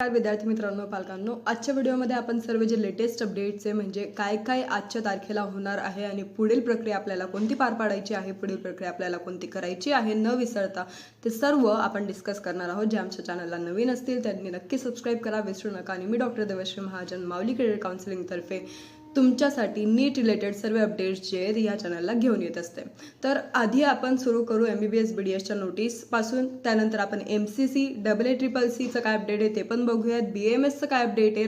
नमस्कार विद्यार्थी मित्रांनो, पालकांनो, आजच्या व्हिडिओमध्ये आपण सर्व जे लेटेस्ट अपडेट्स आहे म्हणजे काय काय आजच्या तारखेला होणार आहे आणि पुढील प्रक्रिया आपल्याला कोणती पार पाडायची आहे, पुढील प्रक्रिया आपल्याला कोणती करायची आहे न विसरता ते सर्व आपण डिस्कस करणार आहोत। जे आमच्या चॅनलला नवीन असतील त्यांनी नक्की सबस्क्राइब करा, विसरू नका। आणि मी डॉक्टर देवश्री महाजन, माऊली करियर काउन्सिलिंग तर्फे तुमच्यासाठी नीट रिलेटेड सर्व अपडेट्स जे आहेत या चॅनलला घेऊन येत असते। तर आधी आपण सुरू करू MBBS BDSच्या नोटीस पासून, त्यानंतर आपण MCC AACCचं काय अपडेट आहे ते पण बघूयात, BAMSचं काय अपडेट आहे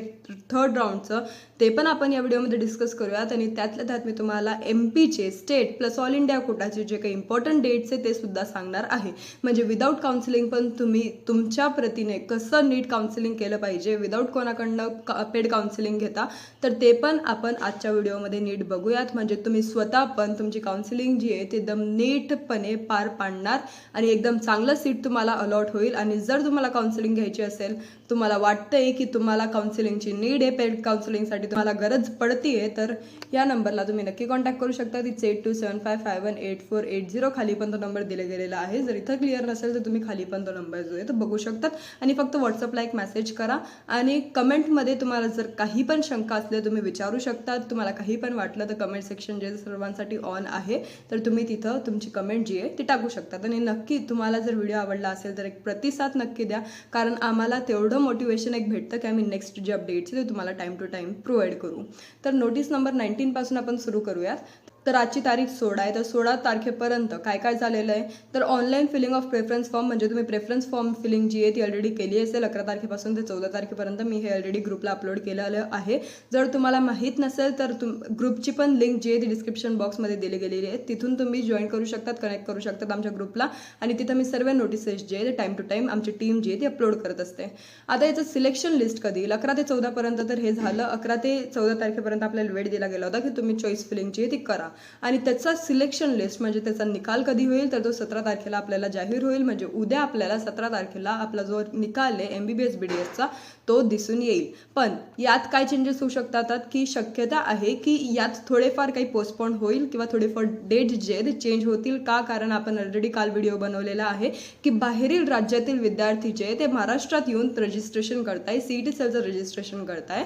थर्ड राऊंडचं ते पण आपण या व्हिडिओमध्ये डिस्कस करूयात। आणि त्यातल्या त्यात मी तुम्हाला MPचे स्टेट प्लस ऑल इंडिया कोटाचे जे काही इम्पॉर्टंट डेट्स आहे ते सुद्धा सांगणार आहे। म्हणजे विदाऊट काउन्सिलिंग पण तुम्ही तुमच्या प्रतीने कसं नीट काउन्सिलिंग केलं पाहिजे विदाऊट कोणाकडनं पेड काउन्सिलिंग घेता, तर ते पण आपण आजच्या व्हिडिओमध्ये नीट बघूयात। म्हणजे तुम्ही स्वतः पण तुमची काउन्सिलिंग जी आहे ती एकदम नीटपणे पार पाडणार आणि एकदम चांगलं सीट तुम्हाला अलॉट होईल। आणि जर तुम्हाला काउन्सिलिंग घ्यायची असेल, तुम्हाला वाटतंय की तुम्हाला काउन्सिलिंगची नीड आहे, पेड काउन्सिलिंगसाठी तुम्हाला गरज पडतीये, तर या नंबरला तुम्ही नक्की कॉन्टॅक्ट करू शकता। ती 8275518480 खाली पण तो नंबर दिला गेलेला आहे। जर इथं क्लिअर नसेल तर तुम्ही खाली पण तो नंबर जो आहे तो बघू शकतात आणि फक्त व्हॉट्सअपला एक मेसेज करा आणि कमेंटमध्ये तुम्हाला जर काही पण शंका असल्या तुम्ही विचारू शकता। तुम्हाला काही पण वाटलं तर कमेंट सेक्शन जे सर्वांसाठी ऑन आहे, तर तुम्ही तिथं तुमची कमेंट जी आहे ती टाकू शकतात। आणि नक्की तुम्हाला जर व्हिडिओ आवडला असेल तर एक प्रतिसाद नक्की द्या, कारण आम्हाला तेवढं मोटिवेशन एक भेटतं की आम्ही नेक्स्ट जे अपडेट्स ते तुम्हाला टाइम टू टाइम प्रोव्हाइड करू। तर नोटीस नंबर 19 पासून आपण सुरू करूयात। तर आजची तारीख 16 आहे, तर 16 तारखेपर्यंत काय काय झालेलं आहे तर online filling of preference form, म्हणजे तुम्ही प्रेफरन्स फॉर्म फिलिंग जी आहे ती ऑलरेडी केली असेल 11 तारखेपासून ते 14 तारखेपर्यंत मी हे ऑलरेडी ग्रुपला अपलोड केलेलं आहे। जर तुम्हाला माहीत नसेल तर ग्रुपची पण लिंक जी आहे ती डिस्क्रिप्शन बॉक्समध्ये दिली गेलेली आहे, तिथून तुम्ही जॉईन करू शकतात, कनेक्ट करू शकतात आमच्या ग्रुपला। आणि तिथं मी सर्व नोटिसेस जे आहे ते टाइम टू टाइम आमची टीम जी आहे ती अपलोड करत असते। आता याचं सिलेक्शन लिस्ट कधी 11 ते 14 पर्यंत, तर हे झालं 11 ते 14 तारखेपर्यंत आपल्याला वेळ दिला गेला होता की तुम्ही चॉईस फिलिंग जी आहे ती करा। आणि त्याचा सिलेक्शन लिस्ट म्हणजे त्याचा निकाल कधी होईल तर तो 17 तारखेला आपल्याला जाहीर होईल। म्हणजे उद्या आपल्याला 17 तारखेला आपला जो निकाल आहे MBBS BDSचा तो दिसून येईल। पण यात काय चेंजेस होऊ शकतात की शक्यता आहे की यात थोडेफार काही पोस्टपोन होईल किंवा थोडेफार डेट जे ते चेंज होतील। का? कारण आपण ऑलरेडी काल व्हिडिओ बनवलेला आहे की बाहेरील राज्यातील विद्यार्थी जे ते महाराष्ट्रात येऊन रजिस्ट्रेशन करताय, CET सेलचं रजिस्ट्रेशन करताय।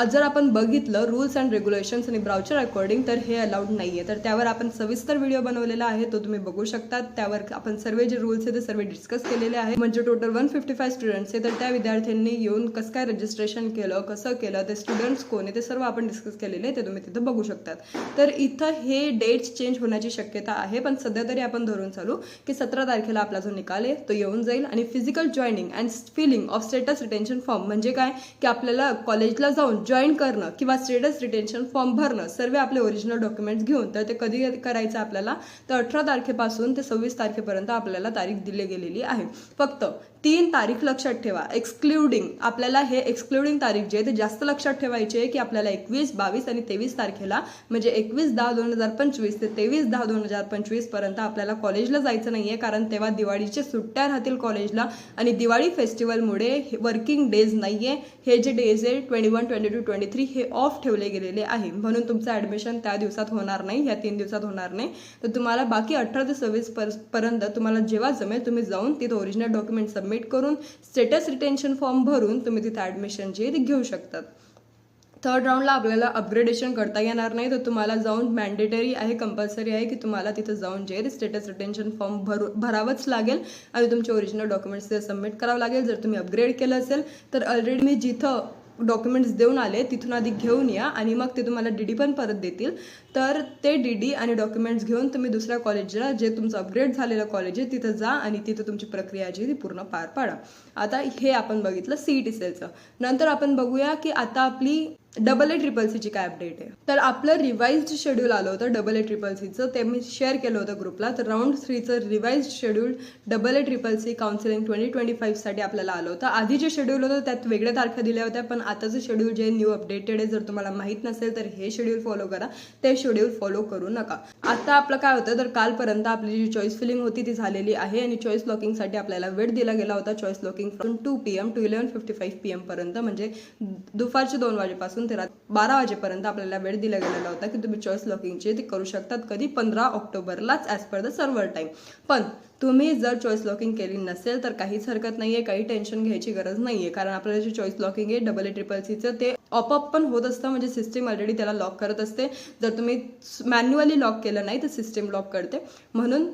जर आपण बघितलं रूल्स अँड रेग्युलेशन्स आणि ब्राउचर अकॉर्डिंग तर हे अलाउड नाहीये। तर त्यावर आपण सविस्तर व्हिडिओ बनवलेला आहे, तो तुम्ही बघू शकता। त्यावर आपण सर्व जे रूल्स आहे ते सर्व डिस्कस केलेले आहे। म्हणजे टोटल 155 स्टुडंट्स आहे, तर त्या विद्यार्थ्यांनी येऊन कसं काय रजिस्ट्रेशन केलं, कसं केलं, ते स्टुडंट्स कोण आहे ते सर्व आपण डिस्कस केलेले आहे, ते तुम्ही तिथं बघू शकतात। तर इथं हे डेट्स चेंज होण्याची शक्यता आहे, पण सध्या तरी आपण धरून चालू की 17 तारखेला आपला जो निकाल आहे तो येऊन जाईल। आणि physical joining and filling of status retention form म्हणजे काय की आपल्याला कॉलेजला जाऊन जॉईन करणं किंवा स्टेटस रिटेन्शन फॉर्म भरणं, सर्व आपले ओरिजिनल डॉक्युमेंट्स घेऊन, तर ते कधी करायचं आपल्याला तर 18 तारखेपासून ते 26 तारखेपर्यंत आपल्याला तारीख दिली गेलेली आहे। फक्त 3 तारीख लक्षात ठेवा, एक्सक्लुडिंग आपल्याला हे एक्सक्लुडिंग तारीख जे आहे ते जास्त लक्षात ठेवायची आहे की आपल्याला 21, 22 आणि 23 तारखेला म्हणजे 21/10/2025 ते 23/10/2025 पर्यंत आपल्याला कॉलेजला जायचं नाहीये, कारण तेव्हा दिवाळीच्या सुट्ट्या राहतील कॉलेजला आणि दिवाळी फेस्टिवलमुळे वर्किंग डेज नाहीये। हे जे डेज आहे 21, 22, 23 हे ऑफ ठेवले गेलेले आहे, म्हणून तुमचं ऍडमिशन त्या दिवसात होणार नाही, या 3 दिवसात होणार नाही। तर तुम्हाला बाकी 18 ते 26 पर्यंत तुम्हाला जेव्हा जमेल तुम्ही जाऊन तिथे ओरिजिनल डॉक्युमेंट सबमिट करून स्टेटस रिटेन्शन फॉर्म भरून तुम्ही तिथे ऍडमिशन जे घेऊ शकतात। थर्ड राऊंडला आपल्याला अपग्रेडेशन करता येणार नाही, तर तुम्हाला जाऊन मॅन्डेटरी आहे, कंपल्सरी आहे की तुम्हाला तिथे जाऊन जे ते स्टेटस रिटेन्शन फॉर्म भरावंच लागेल आणि तुमचे ओरिजिनल डॉक्युमेंट्स ते सबमिट करावं लागेल। जर तुम्ही अपग्रेड केलं असेल तर ऑलरेडी मी जिथं डॉक्युमेंट्स देऊन आले तिथून आधी घेऊन या आणि मग ते तुम्हाला DD पण परत देतील। तर ते DD आणि डॉक्युमेंट्स घेऊन तुम्ही दुसऱ्या कॉलेजला जे तुमचं अपग्रेड झालेलं कॉलेज आहे तिथं जा आणि तिथं तुमची प्रक्रिया जी ती पूर्ण पार पाडा। आता हे आपण बघितलं CET सेलचं। नंतर आपण बघूया की आता आपली AACCची काय अपडेट आहे। तर आपलं रिवाइज्ड शेड्यूल आलं होतं AACCचं, ते मी शेअर केलं होतं ग्रुपला। तर राऊंड 3चं रिवाइज्ड शेड्यूल AACCC काउन्सिलिंग 2025 साठी आपल्याला आलं होतं। आधी जे शेड्यूल होतं त्यात वेगळ्या तारखा दिल्या होत्या, पण आताचं शेड्यूल जे न्यू अपडेटेड आहे, जर तुम्हाला माहीत नसेल तर हे शेड्यूल फॉलो करा, ते शेड्यूल फॉलो करू नका। आता आपलं काय होतं तर कालपर्यंत आपली जी चॉईस फिलिंग होती ती झालेली आहे आणि चॉईस लॉकिंगसाठी आपल्याला वेळ दिला गेला होता। Choice locking from 2 PM to 11:55 PM पर्यंत, म्हणजे दुपारचे 2 वाजेपासून पासून ते 12 वाजेपर्यंत आपल्याला वेळ दिला गेलेला होता की तुम्ही चॉईस लॉकिंगचे ते करू शकतात. कधी 15 ऑक्टोबरलाच as per the server time. पण तुम्ही जर चॉईस लॉकिंग केली नसेल तर काहीच हरकत नाहीये, काही टेन्शन घ्यायची गरज नाहीये. कारण आपल्याला जे चॉईस लॉकिंग आहे AACCचं ते ऑपअप पण होत असतं, म्हणजे सिस्टीम ऑलरेडी त्याला लॉक करत असते. जर तुम्ही मॅन्युअली लॉक केलं नाही तर सिस्टीम लॉक करते, म्हणून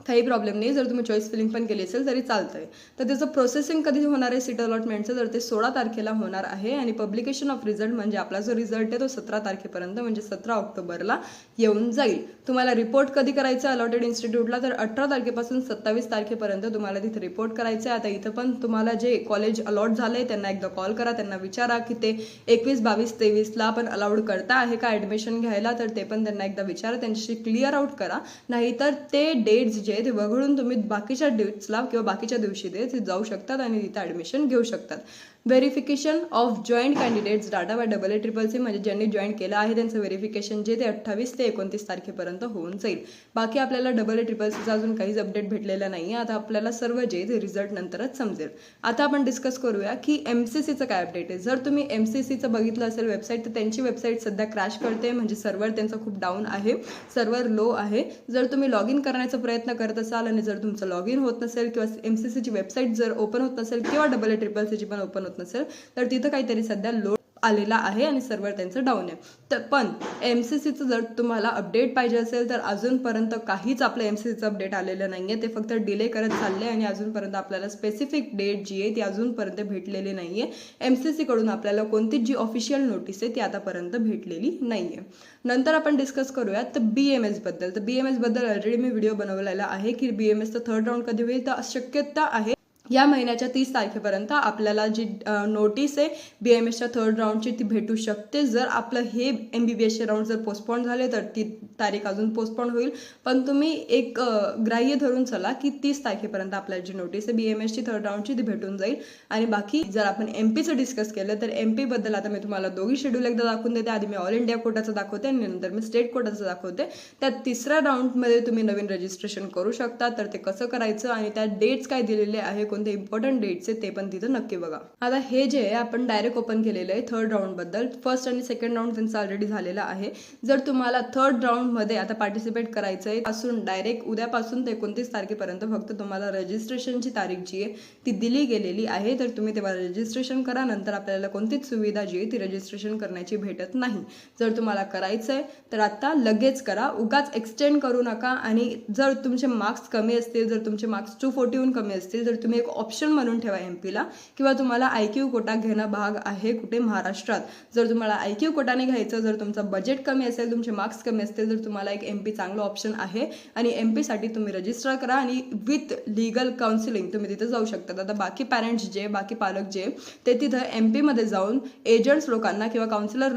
काही प्रॉब्लेम नाही. जर तुम्ही चॉईस फिलिंग पण केली असेल तरी चालतंय. तर त्याचं प्रोसेसिंग कधी होणार आहे सीट अलॉटमेंटचं, तर ते 16 तारखेला होणार आहे. आणि पब्लिकेशन ऑफ रिझल्ट म्हणजे आपला जो रिझल्ट आहे तो 17 तारखेपर्यंत म्हणजे 17 ऑक्टोबरला येऊन जाईल. तुम्हाला रिपोर्ट कधी करायचं अलॉटेड इन्स्टिट्यूटला, तर 18 तारखेपासून 27 तारखेपर्यंत तुम्हाला तिथे रिपोर्ट करायचं आहे. आता इथं पण तुम्हाला जे कॉलेज अलॉट झाले त्यांना एकदा कॉल करा, त्यांना विचारा की ते 21, 22, 23ला पण अलाउड करता आहे का ॲडमिशन घ्यायला, तर ते पण त्यांना एकदा विचारा, त्यांच्याशी क्लिअर आउट करा. नाहीतर ते डेट्स जे ते वगळून तुम्ही बाकीच्या डेट्सला किंवा बाकीच्या दिवशी ते जाऊ शकतात आणि तिथे ॲडमिशन घेऊ शकतात. Verification of joint candidates data by AACC म्हणजे ज्यांनी जॉईन केलं आहे त्यांचं व्हेरिफिकेशन जे ते 28 ते 29 तारखेपर्यंत होऊन जाईल. बाकी आपल्याला AACCचा अजून काहीच अपडेट भेटलेला नाही आहे. आता आपल्याला सर्व जे ते रिझल्ट नंतरच समजेल. आता आपण डिस्कस करूया की MCCचं काय अपडेट आहे. जर तुम्ही MCCचं बघितलं असेल वेबसाईट, तर त्यांची वेबसाईट सध्या क्रॅश करते, म्हणजे सर्व्हर त्यांचं खूप डाऊन आहे, सर्व्हर लो आहे. जर तुम्ही लॉग इन करण्याचा प्रयत्न करत असाल आणि जर तुमचं लॉग इन होत नसेल किंवा MCCची वेबसाईट जर ओपन होत नसेल किंवा AACCची पण ओपन होत नसेल, तर तिथं काहीतरी सध्या लोड आलेला आहे आणि सर्व्हर त्यांचं डाऊन आहे. तर पण MCCचं जर तुम्हाला अपडेट पाहिजे असेल तर अजूनपर्यंत काहीच आपलं MCCचं अपडेट आलेलं नाही आहे. ते फक्त डिले करत चालले आणि अजूनपर्यंत आपल्याला स्पेसिफिक डेट जी आहे ती अजूनपर्यंत भेटलेली नाही आहे. MCCकडून आपल्याला कोणतीच जी ऑफिशियल नोटीस आहे ती आतापर्यंत भेटलेली नाही आहे. नंतर आपण डिस्कस करूयात तर BMS बद्दल. तर BMS बद्दल ऑलरेडी मी व्हिडिओ बनवलेला आहे की BMSचं 3rd राऊंड कधी होईल, तर शक्यता आहे या महिन्याच्या 30 तारखेपर्यंत आपल्याला जी नोटीस आहे BMSच्या 3rd राऊंडची ती भेटू शकते. जर आपलं हे MBBSचे राऊंड जर पोस्टपोन झाले तर ती तारीख अजून पोस्टपोन होईल. पण तुम्ही एक ग्राह्य धरून चला की 30 तारखेपर्यंत आपल्याला जी नोटीस आहे BMSची 3rd राऊंडची ती भेटून जाईल. आणि बाकी जर आपण MPचं डिस्कस केलं तर MP बद्दल आता मी तुम्हाला दोघी शेड्यूल एकदा दाखवून देते. आधी मी ऑल इंडिया कोटाचं दाखवते आणि नंतर मी स्टेट कोटाचं दाखवते. त्यात 3ऱ्या राऊंडमध्ये तुम्ही नवीन रजिस्ट्रेशन करू शकता. तर ते कसं करायचं आणि त्या डेट्स काय दिलेले आहे, कोणते इम्पॉर्टंट डेट्स आहे ते पण तिथं नक्की बघा. आता हे जे आहे आपण डायरेक्ट ओपन केलेलं आहे 3rd राऊंड बद्दल. 1st आणि 2nd राऊंड त्यांचा ऑलरेडी झालेला आहे. जर तुम्हाला 3rd राऊंड मध्ये आता पार्टिसिपेट करायचं आहे पासून डायरेक्ट उद्यापासून ते 29 तारखेपर्यंत फक्त तुम्हाला रजिस्ट्रेशनची तारीख जी आहे ती दिली गेलेली आहे. तर तुम्ही तेव्हा रजिस्ट्रेशन करा. नंतर आपल्याला कोणतीच सुविधा जी आहे ती रजिस्ट्रेशन करण्याची भेटत नाही. जर तुम्हाला करायचं आहे तर आता लगेच करा, उगाच एक्सटेंड करू नका. आणि जर तुमचे मार्क्स कमी असतील, जर तुमचे मार्क्स 240 कमी असतील, तर तुम्ही एक ऑप्शन म्हणून ठेवा MPला किंवा तुम्हाला IQ कोटा घेणं भाग आहे कुठे महाराष्ट्रात. जर तुम्हाला IQ कोटाने घ्यायचं, जर तुमचं बजेट कमी असेल, तुमचे मार्क्स कमी असतील, तर तुम्हाला एक MP चांगलं ऑप्शन आहे आणि MPसाठी तुम्ही रजिस्टर करा आणि विथ लीगल काउन्सिलिंग तुम्ही तिथे जाऊ शकता. आता बाकी पॅरेंट्स जे, बाकी पालक जे, ते तिथं MPमध्ये जाऊन एजंट्स लोकांना किंवा काउन्सिलर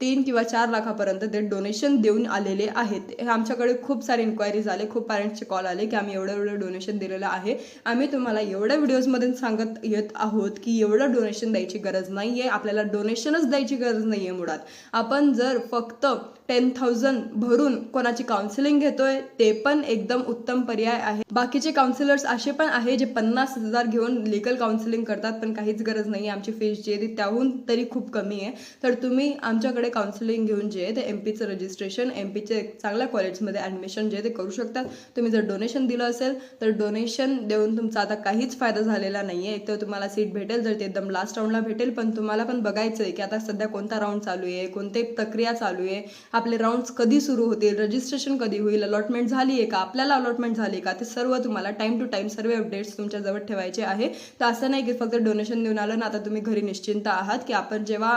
3 किंवा 4 लाखापर्यंत ते डोनेशन देऊन आलेले आहेत. आमच्याकडे खूप सारे इन्क्वायरीज आले, खूप पॅरेंट्सचे कॉल आले की आम्ही एवढं डोनेशन दिलेलं आहे. आम्ही तुम्हाला एवढ्या व्हिडिओजमध्ये सांगत येत आहोत की एवढं डोनेशन द्यायची गरज नाही आहे. आपल्याला डोनेशनच द्यायची गरज नाही आहे मुळात. आपण जर फक्त 10,000 भरून कोणाची काउन्सिलिंग घेतोय ते पण एकदम उत्तम पर्याय आहे. बाकीचे काउन्सिलर्स असे पण आहे जे 50,000 घेऊन लीगल काउन्सिलिंग करतात, पण काहीच गरज नाही. आमची फीस जी आहे ती त्याहून तरी खूप कमी आहे. तर तुम्ही आमच्याकडे काउन्सिलिंग घेऊन जे आहे ते MPचं रजिस्ट्रेशन, MPचे चांगल्या कॉलेजमध्ये ॲडमिशन जे ते करू शकतात. तुम्ही जर डोनेशन दिलं असेल तर डोनेशन देऊन तुमचा आता काहीच फायदा झालेला नाही आहे. एक तर तुम्हाला सीट भेटेल जर ते एकदम लास्ट राऊंडला भेटेल, पण तुम्हाला पण बघायचं आहे की आता सध्या कोणता राऊंड चालू आहे, कोणते प्रक्रिया चालू आहे, आपले राऊंड्स कधी सुरू होतील, रजिस्ट्रेशन कधी होईल, अलॉटमेंट झाली आहे का, आपल्याला अलॉटमेंट झाली का, ते सर्व तुम्हाला टाइम टू टाइम सर्व अपडेट्स तुमच्या जवळ ठेवायचे आहे. तर असं नाही की फक्त डोनेशन देऊन आलं ना आता तुम्ही घरी निश्चिंत आहात की आपण जेव्हा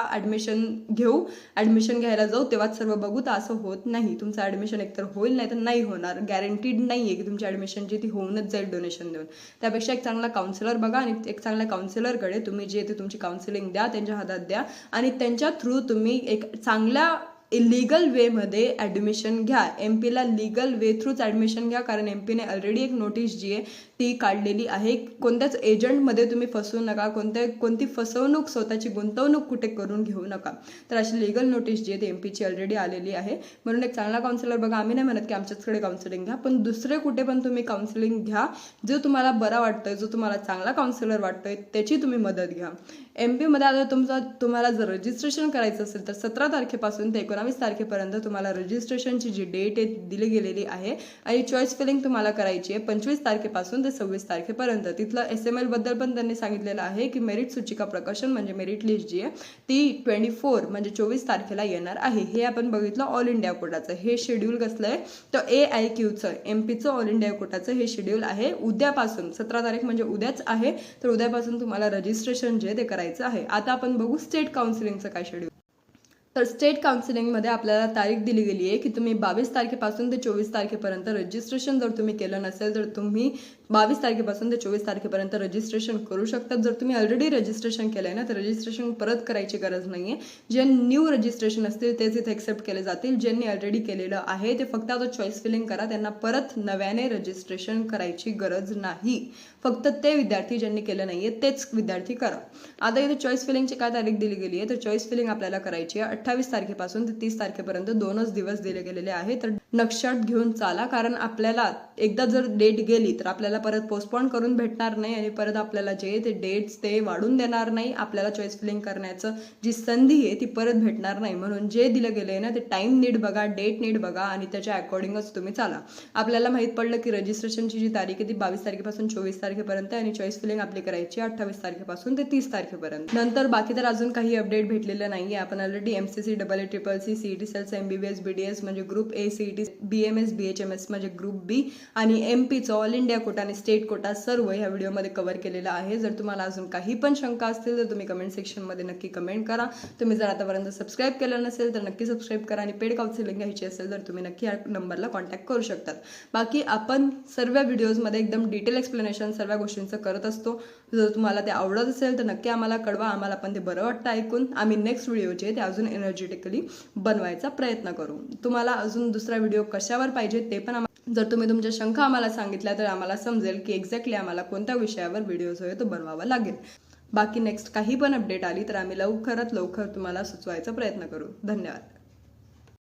ॲडमिशन घ्यायला जाऊ तेव्हाच सर्व बघू, तर असं होत नाही. तुमचं ॲडमिशन एकतर होईल नाही तर नाही होणार. गॅरंटीड नाही आहे की तुमची ॲडमिशन जी ती होऊनच जाईल डोनेशन देऊन. त्यापेक्षा एक चांगला काउन्सिलर बघा आणि एक चांगल्या काउन्सिलरकडे तुम्ही जे ते तुमची काउन्सिलिंग द्या, त्यांच्या हातात द्या आणि त्यांच्या थ्रू तुम्ही एक चांगल्या लीगल वेमध्ये ॲडमिशन घ्या. MPला लीगल वे थ्रूच ॲडमिशन घ्या, कारण MPने ऑलरेडी एक नोटीस जी आहे ती काढलेली आहे. कोणत्याच एजंटमध्ये तुम्ही फसवू नका, कोणती फसवणूक, स्वतःची गुंतवणूक कुठे करून घेऊ नका. तर अशी लिगल नोटीस जी आहे MP ची ऑलरेडी आलेली आहे. म्हणून एक चांगला काउन्सिलर बघा. आम्ही नाही म्हणत की आमच्याचकडे काउन्सिलिंग घ्या, पण दुसरे कुठे पण तुम्ही काउन्सिलिंग घ्या. जो तुम्हाला बरा वाटतोय, जो तुम्हाला चांगला काउन्सिलर वाटतोय त्याची तुम्ही मदत घ्या. MP मध्ये आता तुम्हाला जर रजिस्ट्रेशन करायचं असेल तर 17 तारखेपासून ते 19 तारखेपर्यंत तुम्हाला रजिस्ट्रेशनची जी डेट आहे दिली गेलेली आहे. आणि चॉईस फिलिंग तुम्हाला करायची आहे 25 तारखेपासून ते 26 तारखेपर्यंत. तिथलं SML बद्दल पण त्यांनी सांगितलेलं आहे की मेरिट सूचिका प्रकाशन म्हणजे मेरिट लिस्ट जी आहे ती 24 म्हणजे 24 तारखेला येणार आहे. हे आपण बघितलं ऑल इंडिया कोटाचं हे शेड्यूल कसलं आहे, तर AIQचं MPचं ऑल इंडिया कोटाचं हे शेड्यूल आहे. उद्यापासून 17 तारीख म्हणजे उद्याच आहे, तर उद्यापासून तुम्हाला रजिस्ट्रेशन जे ते करायचं आहे. आता आपण बघू स्टेट काउन्सिलिंगचं काय शेड्यूल. तर स्टेट काउन्सिलिंगमध्ये आपल्याला तारीख दिली गेली आहे की तुम्ही 22 तारखेपासून ते 24 तारखेपर्यंत रजिस्ट्रेशन जर तुम्ही केलं नसेल तर तुम्ही 22 तारखेपासून ते 24 तारखेपर्यंत रजिस्ट्रेशन करू शकतात. जर तुम्ही ऑलरेडी रजिस्ट्रेशन केलं आहे ना, तर रजिस्ट्रेशन परत करायची गरज नाही आहे. जे न्यू रजिस्ट्रेशन असतील तेच इथे एक्सेप्ट केले जातील. ज्यांनी ऑलरेडी केलेलं आहे ते फक्त आता चॉईस फिलिंग करा, त्यांना परत नव्याने रजिस्ट्रेशन करायची गरज नाही. फक्त ते विद्यार्थी ज्यांनी केलं नाहीये तेच विद्यार्थी करा. आता इथे चॉईस फिलिंगची काय तारीख दिली गेली आहे, तर चॉईस फिलिंग आपल्याला करायची आहे 28 तारखेपासून ते 30 तारखेपर्यंत 2च दिवस दिले गेलेले आहे. तर लक्षात घेऊन चाला, कारण आपल्याला एकदा जर डेट गेली तर आपल्याला परत पोस्टपोन करून भेटणार नाही आणि परत आपल्याला जे ते डेट्स ते वाढून देणार नाही. आपल्याला चॉईस फिलिंग करण्याचं जी संधी आहे ती परत भेटणार नाही. म्हणून जे दिलं गेलंय ना ते टाइम नीट बघा, डेट नीट बघा आणि त्याच्या अकॉर्डिंगच तुम्ही चाला. आपल्याला माहित पडलं की रजिस्ट्रेशनची जी तारीख आहे ती 22 तारखेपासून 24 तारखेपर्यंत आणि चॉईस फिलिंग आपली करायची 28 तारखेपासून ते 30 तारखेपर्यंत. नंतर बाकी तर अजून काही अपडेट भेटलेलं नाहीये. आपण already MCC, AACCC, CET cells, MBBS, BDS म्हणजे group A, CET, BMS, BHMS म्हणजे ग्रुप B आणि MPचं ऑल इंडिया कोटा आणि स्टेट कोटा सर्व ह्या व्हिडिओमध्ये कव्हर केलेला आहे. जर तुम्हाला अजून काही पण शंका असतील तर तुम्ही कमेंट सेक्शनमध्ये नक्की कमेंट करा. तुम्ही जर आतापर्यंत सबस्क्राईब केलं नसेल तर नक्की सबस्क्राईब करा आणि पेड काउन्सिलिंग घ्यायची असेल तर तुम्ही नक्की या नंबरला कॉन्टॅक्ट करू शकतात. बाकी आपण सर्व व्हिडिओजमध्ये एकदम डिटेल एक्सप्लेनेशन सर्व गोष्टींचं करत असतो. जर तुम्हाला ते आवडत असेल तर नक्की आम्हाला कळवा. आम्हाला पण ते बरं वाटतं ऐकून. आम्ही नेक्स्ट व्हिडिओ जे ते अजून एनर्जेटिकली बनवायचा प्रयत्न करू. तुम्हाला अजून दुसरा व्हिडिओ कशावर पाहिजे ते पण जर तुम्ही तुमच्या शंका आम्हाला सांगितल्या तर आम्हाला समजेल की एक्झॅक्टली आम्हाला कोणत्या विषयावर व्हिडिओ जो आहे तो बनवावा लागेल. बाकी नेक्स्ट काही पण अपडेट आली तर आम्ही लवकरात लवकर तुम्हाला सुचवायचा प्रयत्न करू. धन्यवाद.